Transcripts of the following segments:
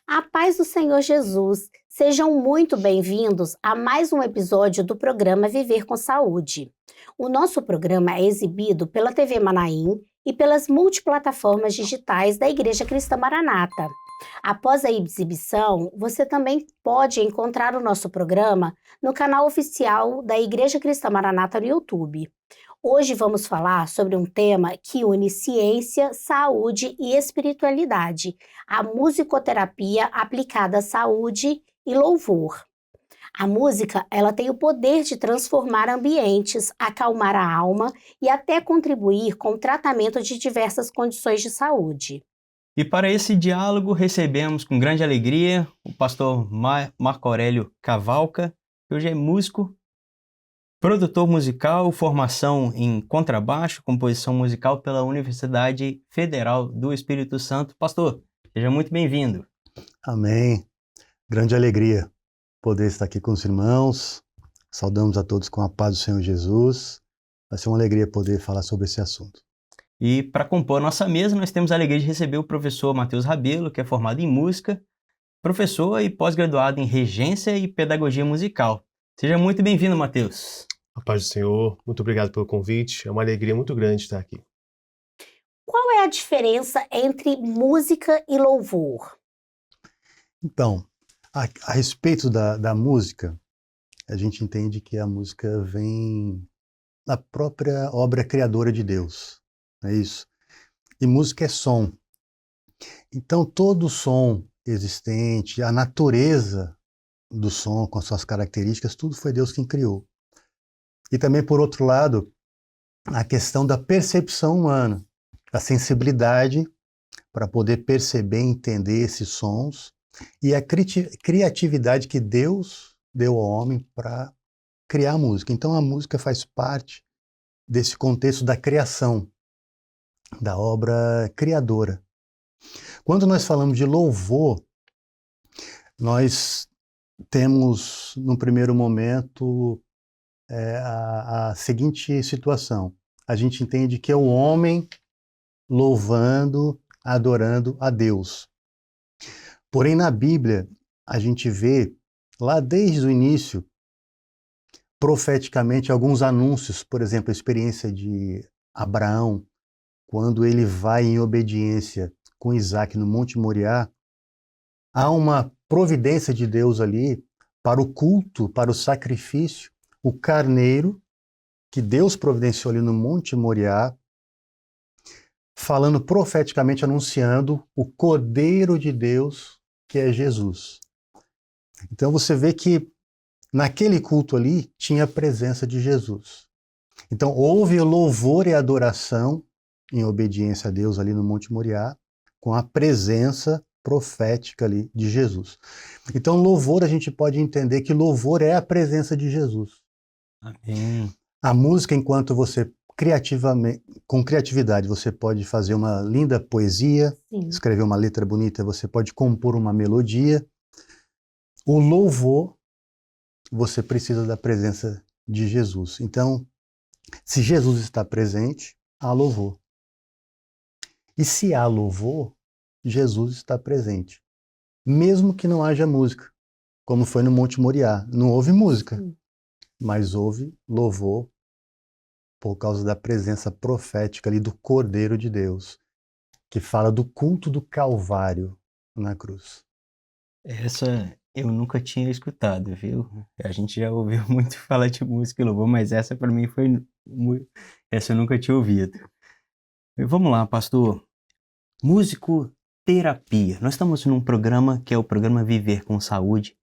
A paz do Senhor Jesus, sejam muito bem-vindos a mais um episódio do programa Viver com Saúde. O nosso programa é exibido pela TV Manaim e pelas multiplataformas digitais da Igreja Cristã Maranata. Após a exibição, você também pode encontrar o nosso programa no canal oficial da Igreja Cristã Maranata no YouTube. Hoje vamos falar sobre um tema que une ciência, saúde e espiritualidade, a musicoterapia aplicada à saúde e louvor. A música, ela tem o poder de transformar ambientes, acalmar a alma e até contribuir com o tratamento de diversas condições de saúde. E para esse diálogo recebemos com grande alegria o pastor Marco Aurélio Cavalca, que hoje é músico, produtor musical, formação em contrabaixo, composição musical pela Universidade Federal do Espírito Santo. Pastor, seja muito bem-vindo. Amém. Grande alegria poder estar aqui com os irmãos. Saudamos a todos com a paz do Senhor Jesus. Vai ser uma alegria poder falar sobre esse assunto. E para compor a nossa mesa, nós temos a alegria de receber o professor Matheus Rabelo, que é formado em música, professor e pós-graduado em regência e pedagogia musical. Seja muito bem-vindo, Matheus. A paz do Senhor, muito obrigado pelo convite, é uma alegria muito grande estar aqui. Qual é a diferença entre música e louvor? Então, a respeito da música, a gente entende que a música vem da própria obra criadora de Deus, não é isso? E música é som. Então, todo som existente, a natureza do som com as suas características, tudo foi Deus quem criou. E também, por outro lado, a questão da percepção humana, a sensibilidade para poder perceber e entender esses sons e a criatividade que Deus deu ao homem para criar a música. Então, a música faz parte desse contexto da criação, da obra criadora. Quando nós falamos de louvor, nós temos, no primeiro momento, a seguinte situação. A gente entende que é o homem louvando, adorando a Deus. Porém, na Bíblia, a gente vê, lá desde o início, profeticamente, alguns anúncios, por exemplo, a experiência de Abraão, quando ele vai em obediência com Isaac no Monte Moriá, há uma providência de Deus ali para o culto, para o sacrifício, o carneiro que Deus providenciou ali no Monte Moriá, falando profeticamente, anunciando o Cordeiro de Deus, que é Jesus. Então você vê que naquele culto ali tinha a presença de Jesus. Então houve louvor e adoração em obediência a Deus ali no Monte Moriá, com a presença profética ali de Jesus. Então louvor, a gente pode entender que louvor é a presença de Jesus. Amém. A música, enquanto você com criatividade, você pode fazer uma linda poesia, Sim. escrever uma letra bonita, você pode compor uma melodia. O louvor, você precisa da presença de Jesus. Então, se Jesus está presente, há louvor. E se há louvor, Jesus está presente. Mesmo que não haja música, como foi no Monte Moriá. Não houve música, mas houve louvor por causa da presença profética ali do Cordeiro de Deus, que fala do culto do Calvário na cruz. Essa eu nunca tinha escutado, viu? A gente já ouviu muito falar de música e louvor, mas essa para mim foi essa eu nunca tinha ouvido. E vamos lá, pastor. Musicoterapia. Nós estamos num programa que é o programa Viver com Saúde,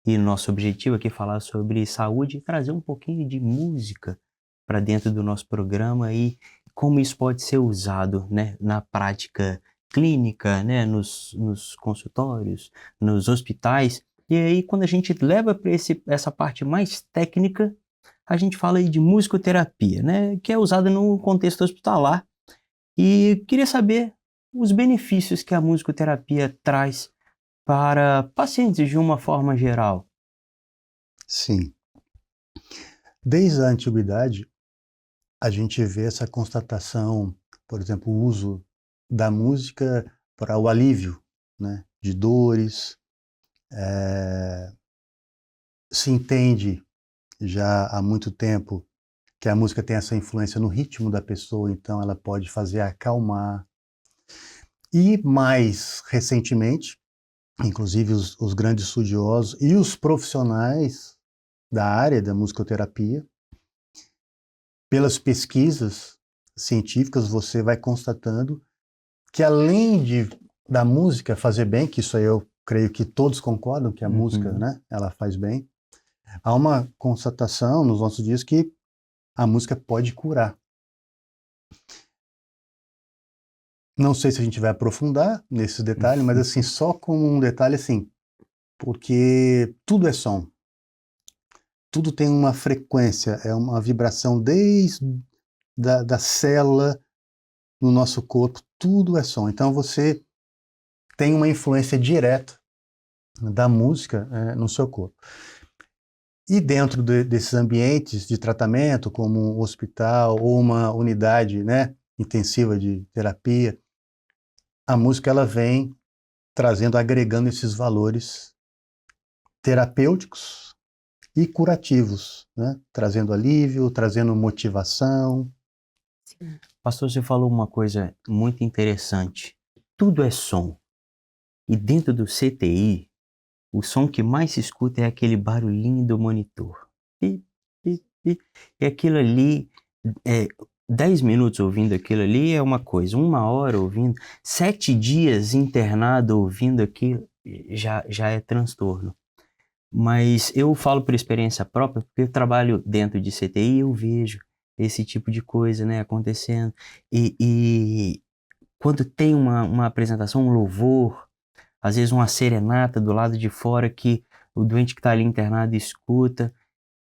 e nosso objetivo aqui é falar sobre saúde e trazer um pouquinho de música para dentro do nosso programa e como isso pode ser usado, né, na prática clínica, né, nos consultórios, nos hospitais. E aí, quando a gente leva para essa parte mais técnica, a gente fala aí de musicoterapia, né, que é usada no contexto hospitalar. E queria saber os benefícios que a musicoterapia traz para pacientes de uma forma geral. Sim. Desde a antiguidade, a gente vê essa constatação, por exemplo, o uso da música para o alívio, né, de dores. Se entende já há muito tempo que a música tem essa influência no ritmo da pessoa, então ela pode fazer acalmar. E mais recentemente, inclusive os grandes estudiosos e os profissionais da área da musicoterapia, pelas pesquisas científicas, você vai constatando que além da música fazer bem, que isso aí eu creio que todos concordam que a música, né, ela faz bem, há uma constatação nos nossos dias que a música pode curar. Não sei se a gente vai aprofundar nesses detalhes, mas assim, só como um detalhe assim, porque tudo é som. Tudo tem uma frequência, é uma vibração desde da célula no nosso corpo, tudo é som. Então você tem uma influência direta da música no seu corpo. E dentro desses ambientes de tratamento, como um hospital ou uma unidade, né, intensiva de terapia, a música ela vem trazendo, agregando esses valores terapêuticos e curativos, né, trazendo alívio, trazendo motivação. Sim. Pastor, você falou uma coisa muito interessante. Tudo é som. E dentro do CTI, o som que mais se escuta é aquele barulhinho do monitor. E aquilo ali, 10 minutos ouvindo aquilo ali é uma coisa, 1 hora ouvindo, 7 dias internado ouvindo aquilo, já é transtorno. Mas eu falo por experiência própria, porque eu trabalho dentro de CTI e eu vejo esse tipo de coisa, né, acontecendo. E quando tem uma apresentação, um louvor, às vezes uma serenata do lado de fora que o doente que está ali internado escuta,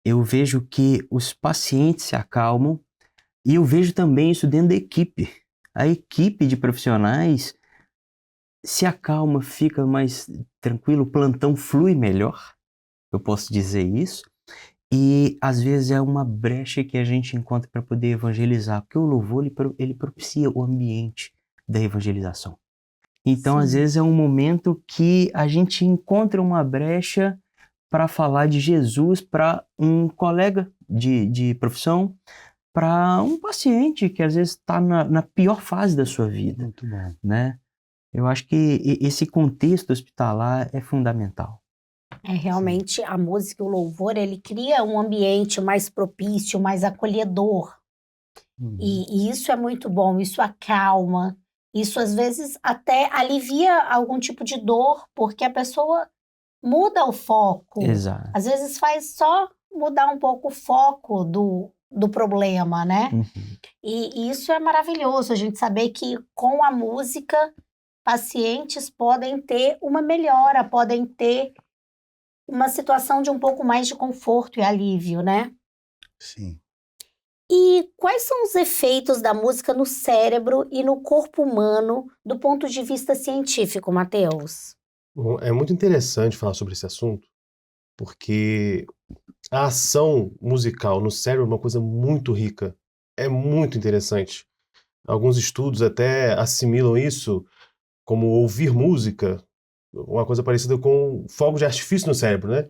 eu vejo que os pacientes se acalmam e eu vejo também isso dentro da equipe. A equipe de profissionais se acalma, fica mais tranquilo, o plantão flui melhor, eu posso dizer isso. E às vezes é uma brecha que a gente encontra para poder evangelizar, porque o louvor ele propicia o ambiente da evangelização. Então, Sim. às vezes é um momento que a gente encontra uma brecha para falar de Jesus para um colega de profissão, para um paciente que às vezes está na pior fase da sua vida. Muito bom. Né? Eu acho que esse contexto hospitalar é fundamental. Realmente a música e o louvor, ele cria um ambiente mais propício, mais acolhedor. E isso é muito bom, isso acalma, isso às vezes até alivia algum tipo de dor, porque a pessoa muda o foco. Exato. Às vezes faz só mudar um pouco o foco do problema, né? E isso é maravilhoso, a gente saber que com a música, pacientes podem ter uma melhora, podem ter uma situação de um pouco mais de conforto e alívio, né? Sim. E quais são os efeitos da música no cérebro e no corpo humano do ponto de vista científico, Matheus? Bom, é muito interessante falar sobre esse assunto, porque a ação musical no cérebro é uma coisa muito rica, é muito interessante. Alguns estudos até assimilam isso como ouvir música, uma coisa parecida com fogos de artifício no cérebro, né?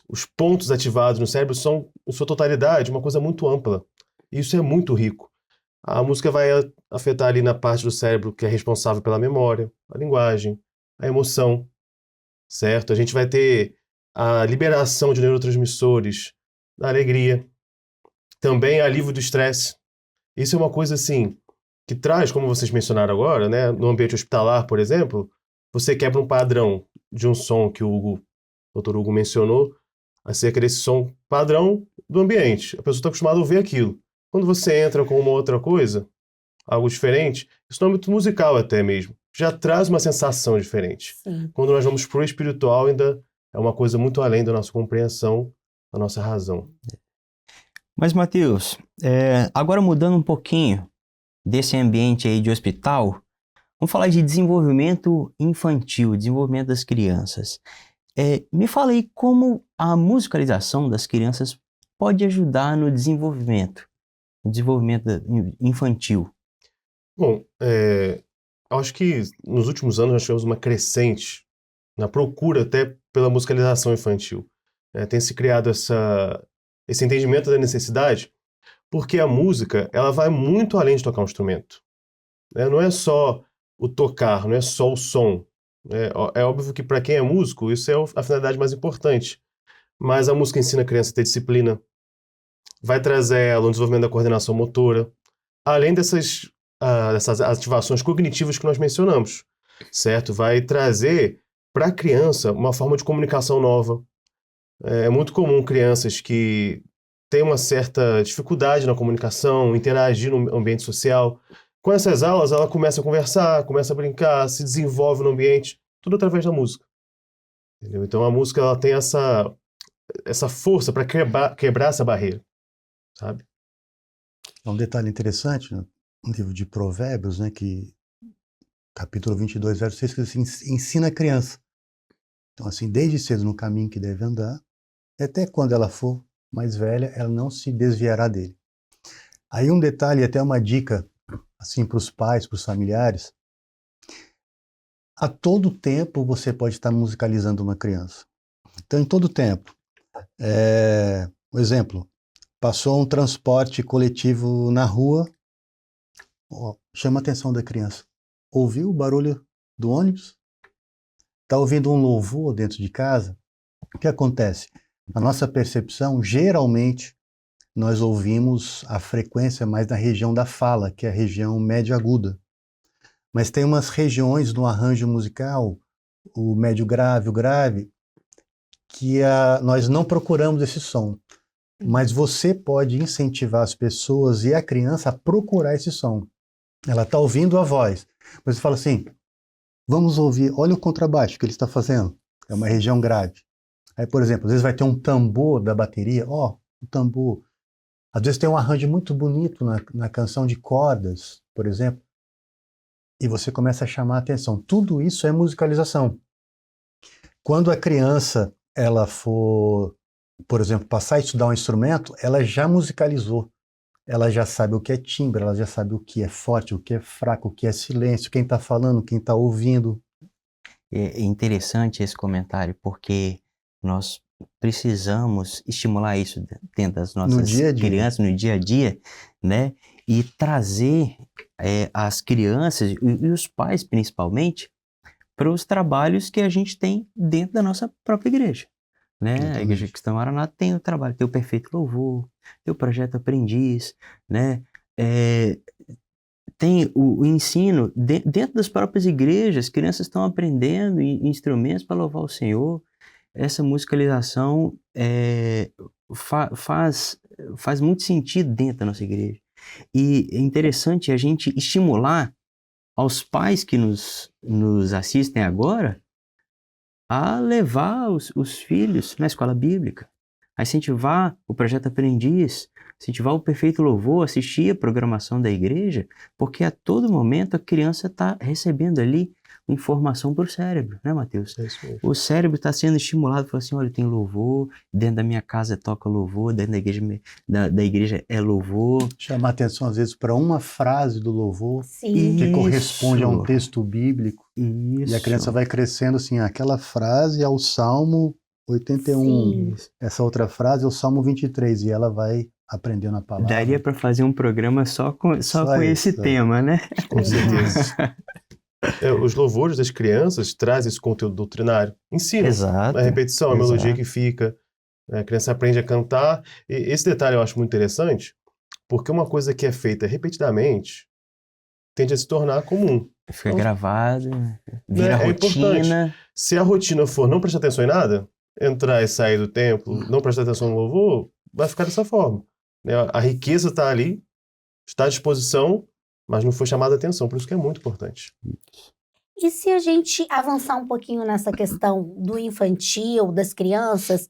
Os pontos ativados no cérebro são, em sua totalidade, uma coisa muito ampla. E isso é muito rico. A música vai afetar ali na parte do cérebro que é responsável pela memória, a linguagem, a emoção, certo? A gente vai ter a liberação de neurotransmissores, da alegria, também alívio do estresse. Isso é uma coisa, assim, que traz, como vocês mencionaram agora, né? No ambiente hospitalar, por exemplo, você quebra um padrão de um som que o Dr. Hugo mencionou, acerca desse som padrão do ambiente. A pessoa está acostumada a ouvir aquilo. Quando você entra com uma outra coisa, algo diferente, isso no âmbito musical até mesmo, já traz uma sensação diferente. Sim. Quando nós vamos pro espiritual, ainda é uma coisa muito além da nossa compreensão, da nossa razão. Mas, Matheus, agora mudando um pouquinho desse ambiente aí de hospital, vamos falar de desenvolvimento infantil, desenvolvimento das crianças. Me fala aí como a musicalização das crianças pode ajudar no desenvolvimento infantil? Bom, acho que nos últimos anos nós tivemos uma crescente na procura até pela musicalização infantil. Tem se criado esse entendimento da necessidade, porque a música ela vai muito além de tocar um instrumento. Não é só o tocar, não é só o som. É óbvio que para quem é músico, isso é a finalidade mais importante. Mas a música ensina a criança a ter disciplina, vai trazer ela um desenvolvimento da coordenação motora, além dessas ativações cognitivas que nós mencionamos, certo? Vai trazer para a criança uma forma de comunicação nova. É muito comum crianças que têm uma certa dificuldade na comunicação, interagir no ambiente social. Com essas aulas, ela começa a conversar, começa a brincar, se desenvolve no ambiente, tudo através da música. Entendeu? Então a música ela tem essa força para quebrar essa barreira, sabe? É um detalhe interessante no livro de Provérbios, né, que capítulo 22, verso 6, que assim, ensina a criança. Então, assim, desde cedo no caminho que deve andar, até quando ela for mais velha, ela não se desviará dele. Aí um detalhe, até uma dica, assim, para os pais, para os familiares. A todo tempo você pode estar musicalizando uma criança. Então, em todo tempo. Por exemplo, passou um transporte coletivo na rua, chama a atenção da criança. Ouviu o barulho do ônibus? Está ouvindo um louvor dentro de casa? O que acontece? Na nossa percepção, geralmente, nós ouvimos a frequência mais na região da fala, que é a região médio-aguda. Mas tem umas regiões no arranjo musical, o médio-grave, o grave, que nós não procuramos esse som. Mas você pode incentivar as pessoas e a criança a procurar esse som. Ela está ouvindo a voz. Mas você fala assim, vamos ouvir, olha o contrabaixo que ele está fazendo. É uma região grave. Aí, por exemplo, às vezes vai ter um tambor da bateria. O tambor. Às vezes tem um arranjo muito bonito na canção de cordas, por exemplo. E você começa a chamar a atenção. Tudo isso é musicalização. Quando a criança ela for, por exemplo, passar a estudar um instrumento, ela já musicalizou. Ela já sabe o que é timbre, ela já sabe o que é forte, o que é fraco, o que é silêncio, quem está falando, quem está ouvindo. É interessante esse comentário, porque nós precisamos estimular isso dentro das nossas crianças, no dia a dia, né? E trazer as crianças e os pais, principalmente, para os trabalhos que a gente tem dentro da nossa própria igreja. Né? A Igreja Cristã Maranata tem o trabalho, tem o Perfeito Louvor, tem o Projeto Aprendiz, né? Tem o ensino dentro das próprias igrejas, crianças estão aprendendo instrumentos para louvar o Senhor. Essa musicalização faz muito sentido dentro da nossa igreja. E é interessante a gente estimular aos pais que nos assistem agora a levar os filhos na escola bíblica, a incentivar o Projeto Aprendiz, incentivar o Perfeito Louvor, assistir a programação da igreja, porque a todo momento a criança está recebendo ali informação para o cérebro, né, Mateus? É isso mesmo. O cérebro está sendo estimulado, fala assim, olha, tem louvor, dentro da minha casa toca louvor, dentro da igreja é louvor. Chamar atenção, às vezes, para uma frase do louvor Sim. que corresponde a um texto bíblico. Isso. E a criança vai crescendo assim, aquela frase é o Salmo 81, Sim. essa outra frase é o Salmo 23, e ela vai aprendendo a palavra. Daria para fazer um programa só com esse tema, né? Com certeza. Os louvores das crianças trazem esse conteúdo doutrinário. Ensina. Exato. A repetição, a melodia Exato. que fica. A criança aprende a cantar. E esse detalhe eu acho muito interessante, porque uma coisa que é feita repetidamente tende a se tornar comum. Fica gravado, vira rotina. Importante. Se a rotina for não prestar atenção em nada, entrar e sair do templo, não prestar atenção no louvor, vai ficar dessa forma. A riqueza está ali, está à disposição, mas não foi chamada a atenção, por isso que é muito importante. E se a gente avançar um pouquinho nessa questão do infantil, das crianças,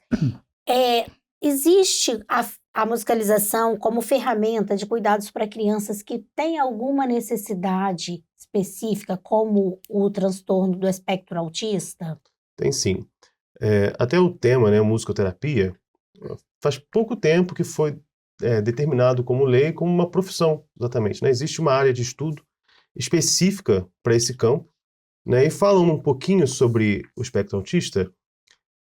existe a musicalização como ferramenta de cuidados para crianças que têm alguma necessidade específica, como o transtorno do espectro autista? Tem sim. Até o tema, né, musicoterapia, faz pouco tempo que foi determinado como lei, como uma profissão, exatamente, né? Existe uma área de estudo específica para esse campo, né? E falando um pouquinho sobre o espectro autista,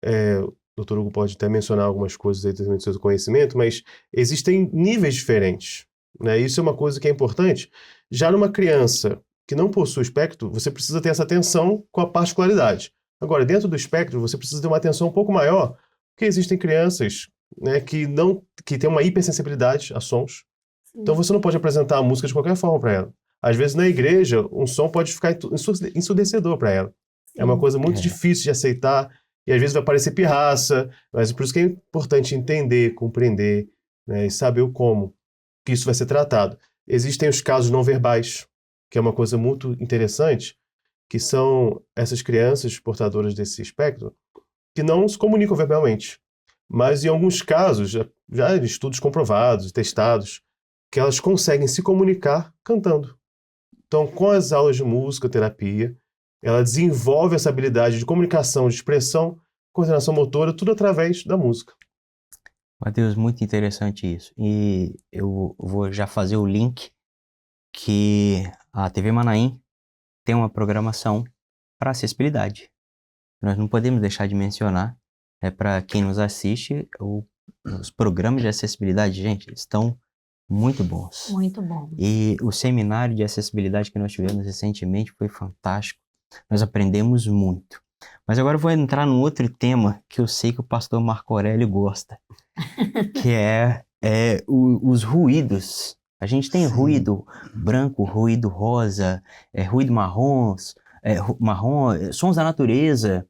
o Dr. Hugo pode até mencionar algumas coisas aí do seu conhecimento, mas existem níveis diferentes, né? Isso é uma coisa que é importante. Já numa criança que não possui espectro, você precisa ter essa atenção com a particularidade. Agora, dentro do espectro, você precisa ter uma atenção um pouco maior, porque existem crianças, né, que têm uma hipersensibilidade a sons. Então você não pode apresentar a música de qualquer forma para ela. Às vezes na igreja, um som pode ficar ensurdecedor para ela. É uma coisa muito difícil de aceitar, e às vezes vai parecer pirraça, mas por isso que é importante entender, compreender, né, e saber o como que isso vai ser tratado. Existem os casos não verbais, que é uma coisa muito interessante, que são essas crianças portadoras desse espectro que não se comunicam verbalmente. Mas em alguns casos, já estudos comprovados, testados, que elas conseguem se comunicar cantando. Então, com as aulas de música, terapia, ela desenvolve essa habilidade de comunicação, de expressão, coordenação motora, tudo através da música. Matheus, muito interessante isso. E eu vou já fazer o link que a TV Manaim tem uma programação para acessibilidade. Nós não podemos deixar de mencionar, para quem nos assiste, os programas de acessibilidade, gente, estão muito bons. Muito bom. E o seminário de acessibilidade que nós tivemos recentemente foi fantástico. Nós aprendemos muito. Mas agora eu vou entrar num outro tema que eu sei que o pastor Marco Aurélio gosta, que é os ruídos. A gente tem ruído branco, ruído rosa, ruído marrom, sons da natureza.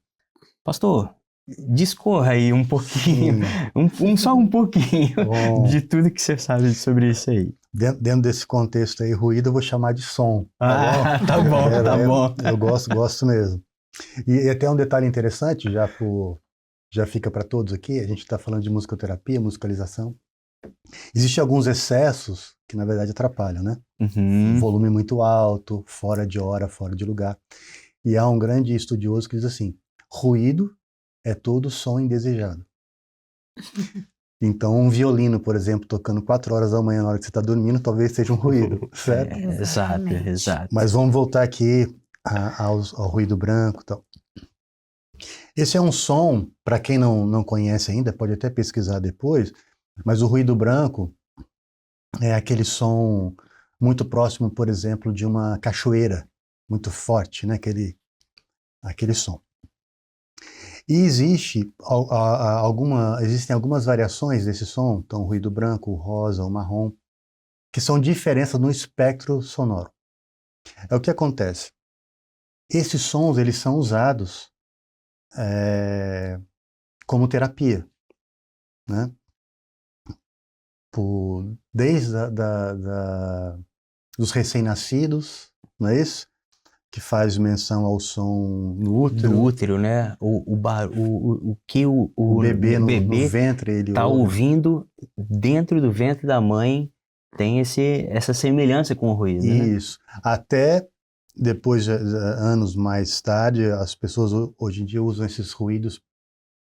Pastor, discorra aí um pouquinho, só um pouquinho de tudo que você sabe sobre isso aí. Dentro desse contexto aí, ruído eu vou chamar de som. Tá bom, tá bom. Eu gosto mesmo. E até um detalhe interessante, já fica para todos aqui, a gente está falando de musicoterapia, musicalização. Existem alguns excessos que, na verdade, atrapalham, né? Uhum. Volume muito alto, fora de hora, fora de lugar. E há um grande estudioso que diz assim, ruído é todo som indesejado. Então, um violino, por exemplo, tocando 4 horas da manhã na hora que você está dormindo, talvez seja um ruído, certo? Exato. Mas vamos voltar aqui ao ruído branco e tal. Esse é um som, para quem não conhece ainda, pode até pesquisar depois, mas o ruído branco é aquele som muito próximo, por exemplo, de uma cachoeira, muito forte, né? Aquele som. E existem algumas variações desse som, então o ruído branco, o rosa, o marrom, que são diferenças no espectro sonoro. É o que acontece. Esses sons, eles são usados como terapia, né? Desde dos recém-nascidos, não é isso? Que faz menção ao som no útero. Do útero, né? O que o bebê no ventre ele está ouvindo dentro do ventre da mãe tem essa semelhança com o ruído, Isso. Né? Até depois, anos mais tarde, as pessoas hoje em dia usam esses ruídos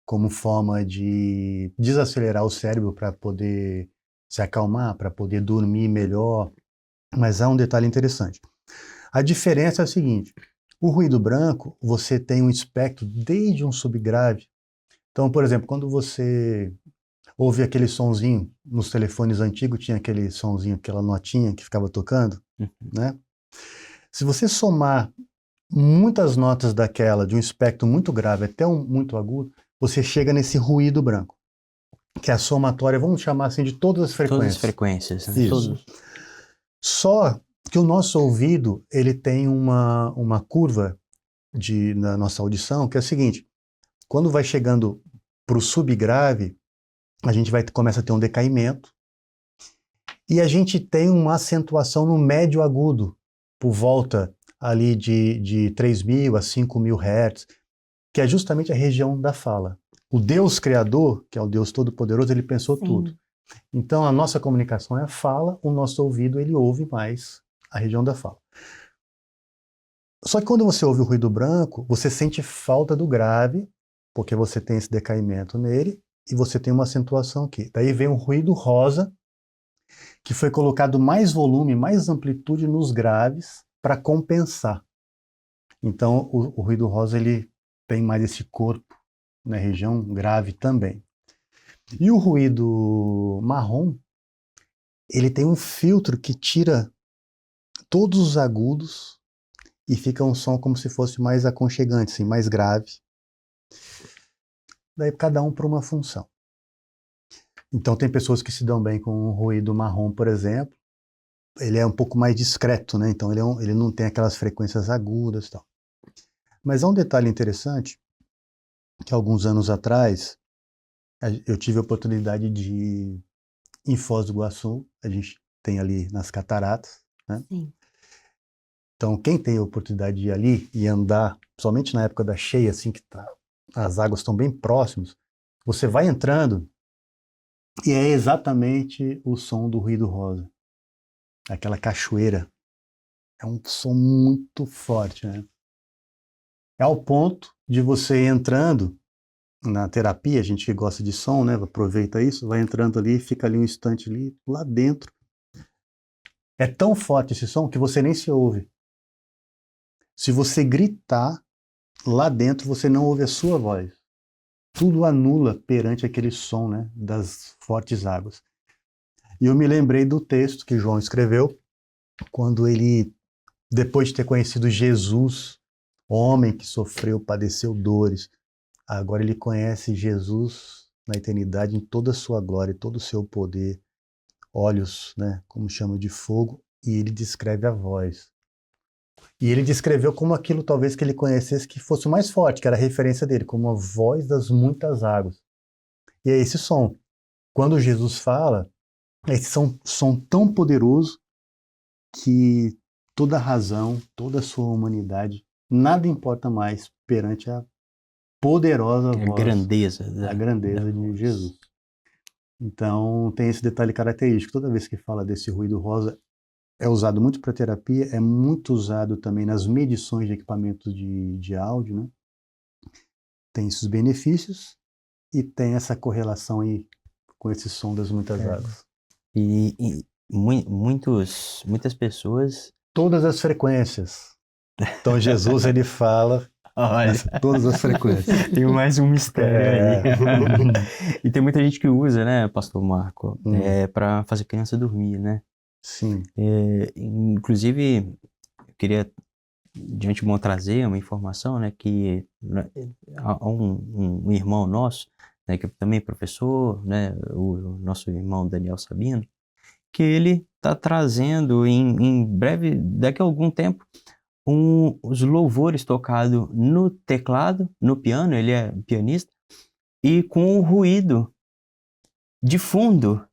como forma de desacelerar o cérebro para poder se acalmar, para poder dormir melhor. Mas há um detalhe interessante. A diferença é a seguinte, o ruído branco, você tem um espectro desde um subgrave. Então, por exemplo, quando você ouve aquele sonzinho, nos telefones antigos tinha aquele sonzinho, aquela notinha que ficava tocando, né? Se você somar muitas notas daquela, de um espectro muito grave até um muito agudo, você chega nesse ruído branco, que é a somatória, vamos chamar assim, de todas as frequências. Todas as frequências. Né? Isso. Só que o nosso ouvido, ele tem uma curva na nossa audição, que é o seguinte, quando vai chegando para o subgrave, a gente começa a ter um decaimento, e a gente tem uma acentuação no médio agudo, por volta ali de 3.000 a 5.000 Hz, que é justamente a região da fala. O Deus Criador, que é o Deus Todo-Poderoso, ele pensou tudo. Então, a nossa comunicação é a fala, o nosso ouvido, ele ouve mais a região da fala. Só que quando você ouve o ruído branco, você sente falta do grave, porque você tem esse decaimento nele, e você tem uma acentuação aqui. Daí vem um ruído rosa, que foi colocado mais volume, mais amplitude nos graves para compensar. Então, o ruído rosa ele tem mais esse corpo na região grave também. E o ruído marrom, ele tem um filtro que tira todos os agudos e fica um som como se fosse mais aconchegante, assim, mais grave. Daí cada um para uma função. Então tem pessoas que se dão bem com o ruído marrom, por exemplo. Ele é um pouco mais discreto, né? Então ele não tem aquelas frequências agudas e tal. Mas há um detalhe interessante, que alguns anos atrás, eu tive a oportunidade de ir em Foz do Iguaçu, a gente tem ali nas cataratas, né? Sim. Então quem tem a oportunidade de ir ali e andar, somente na época da cheia, assim que as águas estão bem próximas, você vai entrando e é exatamente o som do ruído rosa. Aquela cachoeira. É um som muito forte, né? É ao ponto de você entrando na terapia, a gente que gosta de som, né? Aproveita isso, vai entrando ali, fica ali um instante ali, lá dentro. É tão forte esse som que você nem se ouve. Se você gritar, lá dentro você não ouve a sua voz. Tudo anula perante aquele som, né? Das fortes águas. E eu me lembrei do texto que João escreveu, quando ele, depois de ter conhecido Jesus, homem que sofreu, padeceu dores, agora ele conhece Jesus na eternidade em toda a sua glória, todo o seu poder, olhos, né, como chama de fogo, e ele descreve a voz. E ele descreveu como aquilo talvez que ele conhecesse que fosse o mais forte, que era a referência dele, como a voz das muitas águas. E é esse som. Quando Jesus fala, é esse som tão poderoso que toda a razão, toda a sua humanidade, nada importa mais perante a poderosa A voz, grandeza a grandeza da de voz. Jesus. Então tem esse detalhe característico. Toda vez que fala desse ruído rosa, é usado muito para terapia, é muito usado também nas medições de equipamentos de áudio, né? Tem esses benefícios e tem essa correlação aí com esse som das muitas águas. E muitas pessoas. Todas as frequências. Então Jesus ele fala Olha, todas as frequências. tem mais um mistério aí. É. E tem muita gente que usa, né, Pastor Marco, Hum. para fazer criança dormir, né? Sim. Inclusive, eu queria de antemão trazer uma informação, né, que há um irmão nosso, né, que também é professor, né, o nosso irmão Daniel Sabino, que ele está trazendo em breve, daqui a algum tempo, os louvores tocados no teclado, no piano, ele é pianista, e com o ruído de fundo,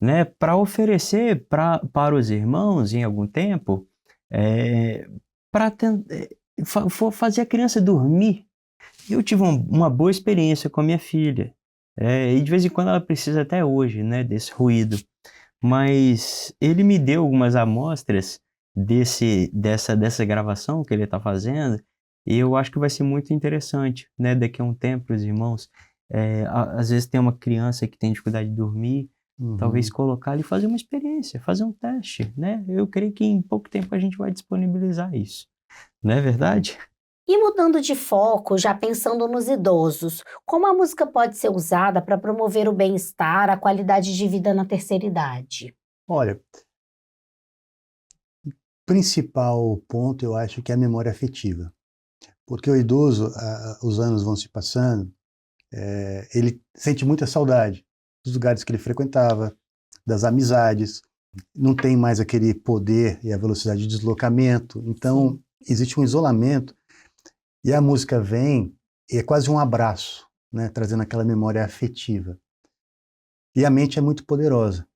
né, para oferecer para os irmãos em algum tempo, para fazer a criança dormir. Eu tive uma boa experiência com a minha filha, e de vez em quando ela precisa até hoje, né, desse ruído. Mas ele me deu algumas amostras dessa gravação que ele está fazendo, e eu acho que vai ser muito interessante, né? Daqui a um tempo, os irmãos, às vezes tem uma criança que tem dificuldade de dormir, talvez colocar ali e fazer uma experiência, fazer um teste, né? Eu creio que em pouco tempo a gente vai disponibilizar isso, não é verdade? E mudando de foco, já pensando nos idosos, como a música pode ser usada para promover o bem-estar, a qualidade de vida na terceira idade? Olha, o principal ponto eu acho que é a memória afetiva. Porque o idoso, os anos vão se passando, ele sente muita saudade dos lugares que ele frequentava, das amizades, não tem mais aquele poder e a velocidade de deslocamento, então existe um isolamento e a música vem e é quase um abraço, né, trazendo aquela memória afetiva. E a mente é muito poderosa.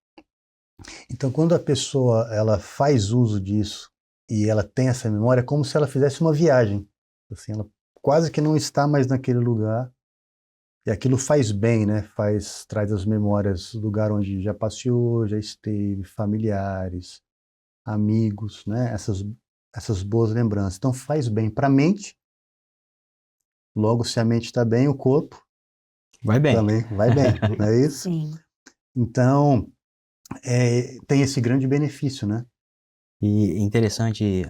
Então, quando a pessoa ela faz uso disso e ela tem essa memória, é como se ela fizesse uma viagem. Assim, ela quase que não está mais naquele lugar e aquilo faz bem, né? Traz as memórias do lugar onde já passeou, já esteve, familiares, amigos, né? Essas boas lembranças. Então, faz bem para a mente. Logo, se a mente está bem, o corpo Vai bem. também vai bem, não é isso? Sim. Então, tem esse grande benefício, né? E interessante,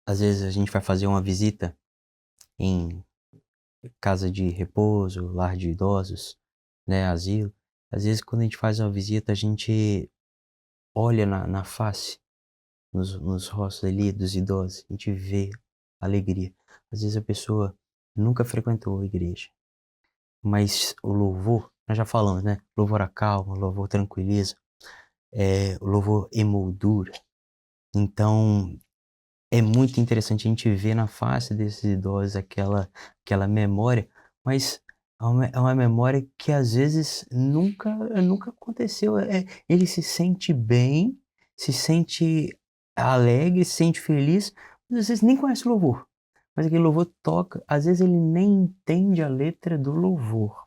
às vezes a gente vai fazer uma visita em casa de repouso, lar de idosos, né, asilo. Às vezes quando a gente faz uma visita, a gente olha na face, nos rostos ali dos idosos, a gente vê alegria. Às vezes a pessoa nunca frequentou a igreja, mas o louvor, nós já falamos, né? Louvor acalma, louvor tranquiliza, o louvor emoldura. Então, é muito interessante a gente ver na face desses idosos aquela memória, mas é uma memória que às vezes nunca aconteceu. Ele se sente bem, se sente alegre, se sente feliz, mas às vezes nem conhece o louvor. Mas aquele louvor toca, às vezes ele nem entende a letra do louvor,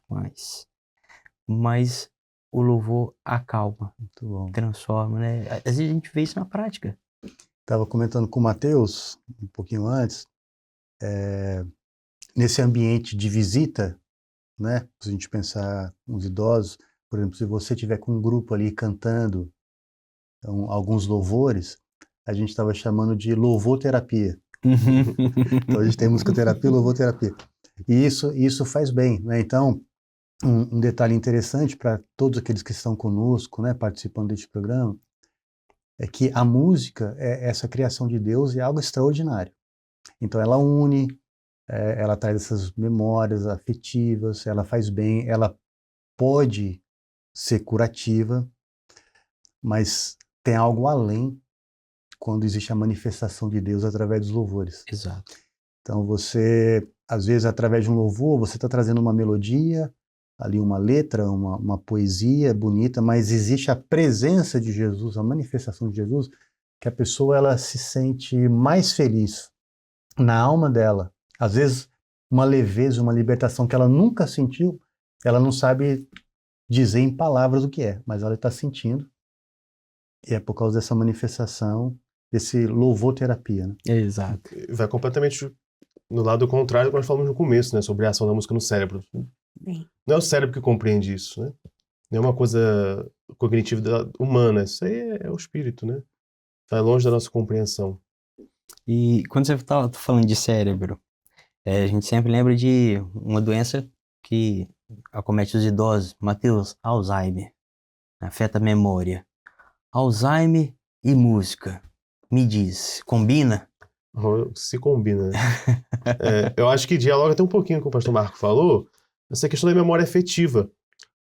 mas o louvor acalma, Muito bom. transforma, né? Às vezes a gente vê isso na prática. Estava comentando com o Matheus, um pouquinho antes, nesse ambiente de visita, né? Se a gente pensar nos idosos, por exemplo, se você tiver com um grupo ali cantando alguns louvores, a gente estava chamando de louvoterapia. Então a gente tem musicoterapia e louvoterapia. E isso faz bem, né? Então, um detalhe interessante para todos aqueles que estão conosco, né, participando deste programa, é que a música, essa criação de Deus, é algo extraordinário. Então ela une, ela traz essas memórias afetivas, ela faz bem, ela pode ser curativa, mas tem algo além quando existe a manifestação de Deus através dos louvores. Exato. Então você, às vezes, através de um louvor, você está trazendo uma melodia, ali uma letra, uma poesia bonita, mas existe a presença de Jesus, a manifestação de Jesus, que a pessoa ela se sente mais feliz na alma dela. Às vezes, uma leveza, uma libertação que ela nunca sentiu, ela não sabe dizer em palavras o que é, mas ela está sentindo. E é por causa dessa manifestação, desse louvor-terapia, né? Exato. Vai completamente no lado contrário do que nós falamos no começo, né? Sobre a ação da música no cérebro. Sim. Não é o cérebro que compreende isso, né? Não é uma coisa cognitiva humana. Isso aí é o espírito, né? Vai longe da nossa compreensão. E quando você tá falando de cérebro, a gente sempre lembra de uma doença que acomete os idosos, Matheus, Alzheimer, afeta a memória. Alzheimer e música, me diz, combina? Se combina, né? Eu acho que dialoga até um pouquinho com o pastor Marco falou, essa questão da memória afetiva,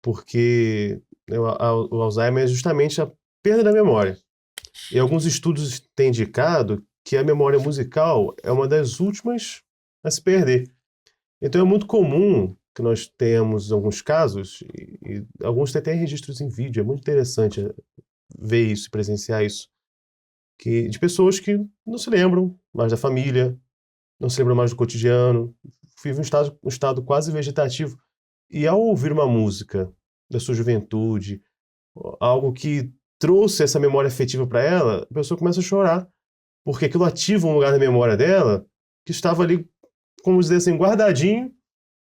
porque o Alzheimer é justamente a perda da memória. E alguns estudos têm indicado que a memória musical é uma das últimas a se perder. Então é muito comum que nós tenhamos alguns casos, e alguns têm até registros em vídeo, é muito interessante ver isso, presenciar isso, de pessoas que não se lembram mais da família, não se lembram mais do cotidiano, vivem um estado quase vegetativo. E ao ouvir uma música da sua juventude, algo que trouxe essa memória afetiva para ela, a pessoa começa a chorar, porque aquilo ativa um lugar da memória dela que estava ali, como dizer assim, guardadinho,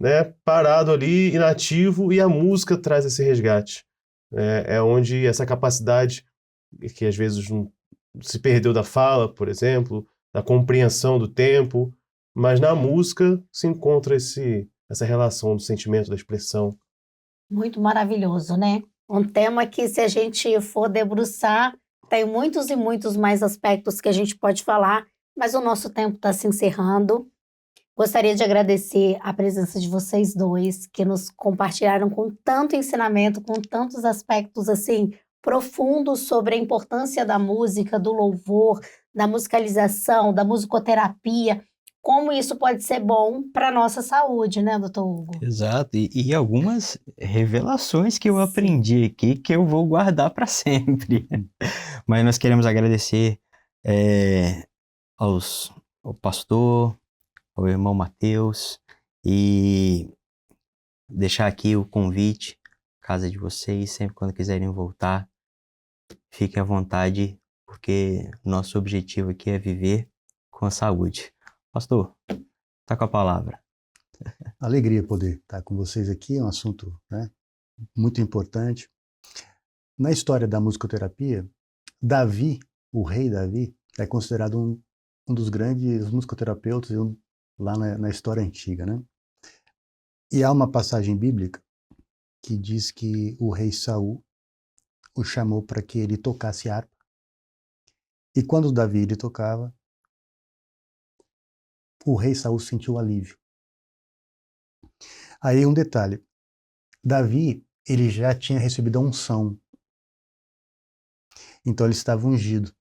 né, parado ali, inativo, e a música traz esse resgate. É onde essa capacidade, que às vezes se perdeu da fala, por exemplo, da compreensão do tempo, mas na música se encontra essa relação do sentimento, da expressão. Muito maravilhoso, né? Um tema que, se a gente for debruçar, tem muitos e muitos mais aspectos que a gente pode falar, mas o nosso tempo está se encerrando. Gostaria de agradecer a presença de vocês dois, que nos compartilharam com tanto ensinamento, com tantos aspectos assim profundos sobre a importância da música, do louvor, da musicalização, da musicoterapia, como isso pode ser bom para a nossa saúde, né, doutor Hugo? Exato, e algumas revelações que eu Sim. aprendi aqui que eu vou guardar para sempre. Mas nós queremos agradecer ao pastor, ao irmão Matheus, e deixar aqui o convite, casa de vocês, sempre quando quiserem voltar, fiquem à vontade, porque nosso objetivo aqui é viver com saúde. Pastor, tá com a palavra. Alegria poder estar com vocês aqui, é um assunto, né, muito importante. Na história da musicoterapia, Davi, o rei Davi, é considerado um dos grandes musicoterapeutas lá na história antiga, né? E há uma passagem bíblica que diz que o rei Saul o chamou para que ele tocasse harpa. E quando Davi ele tocava, o rei Saul sentiu alívio. Aí um detalhe, Davi ele já tinha recebido a unção, então ele estava ungido.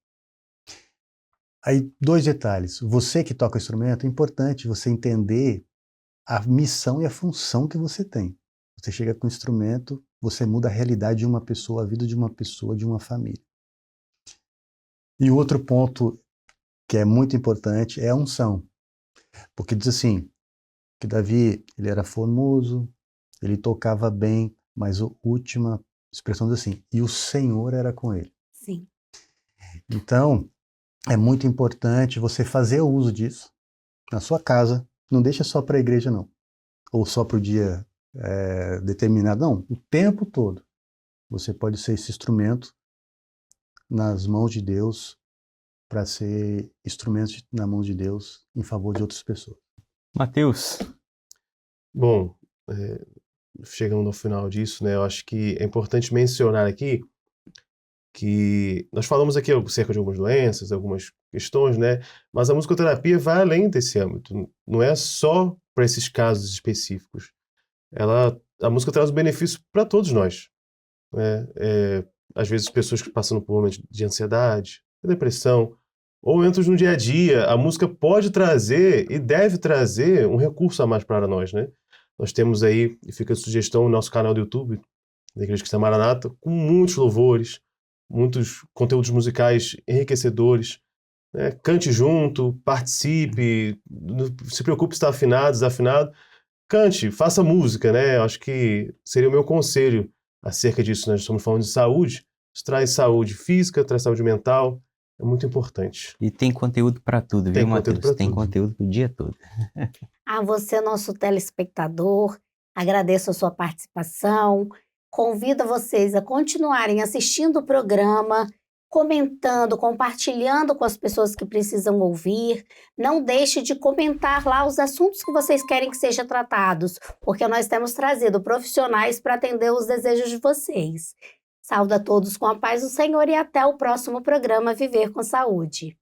Aí, 2 detalhes. Você que toca o instrumento, é importante você entender a missão e a função que você tem. Você chega com o instrumento, você muda a realidade de uma pessoa, a vida de uma pessoa, de uma família. E o outro ponto que é muito importante é a unção. Porque diz assim, que Davi, ele era formoso, ele tocava bem, mas a última expressão diz assim, e o Senhor era com ele. Sim. Então, é muito importante você fazer o uso disso na sua casa. Não deixa só para a igreja, não. Ou só para o dia determinado. Não, o tempo todo. Você pode ser esse instrumento nas mãos de Deus para ser instrumento na mão de Deus em favor de outras pessoas. Mateus, Bom, chegando ao final disso, né, eu acho que é importante mencionar aqui que nós falamos aqui acerca de algumas doenças, algumas questões, né, mas a musicoterapia vai além desse âmbito, não é só para esses casos específicos. A música traz um benefício para todos nós, né? Às vezes pessoas que passam por momentos de ansiedade, depressão, ou entram no dia a dia, a música pode trazer e deve trazer um recurso a mais para nós, né? Nós temos aí, e fica a sugestão, o nosso canal do YouTube, da Igreja Cristã Maranata, com muitos louvores, muitos conteúdos musicais enriquecedores, né? Cante junto, participe, não se preocupe se está afinado, desafinado, cante, faça música, né? Eu acho que seria o meu conselho acerca disso, né? Nós estamos falando de saúde, isso traz saúde física, traz saúde mental, é muito importante. e tem conteúdo para tudo, Tem viu, conteúdo Mateus? pra Tem tudo. conteúdo pro dia todo. A você, nosso telespectador, agradeço a sua participação. Convido vocês a continuarem assistindo o programa, comentando, compartilhando com as pessoas que precisam ouvir. Não deixe de comentar lá os assuntos que vocês querem que sejam tratados, porque nós temos trazido profissionais para atender os desejos de vocês. Saúdo a todos com a paz do Senhor e até o próximo programa Viver com Saúde.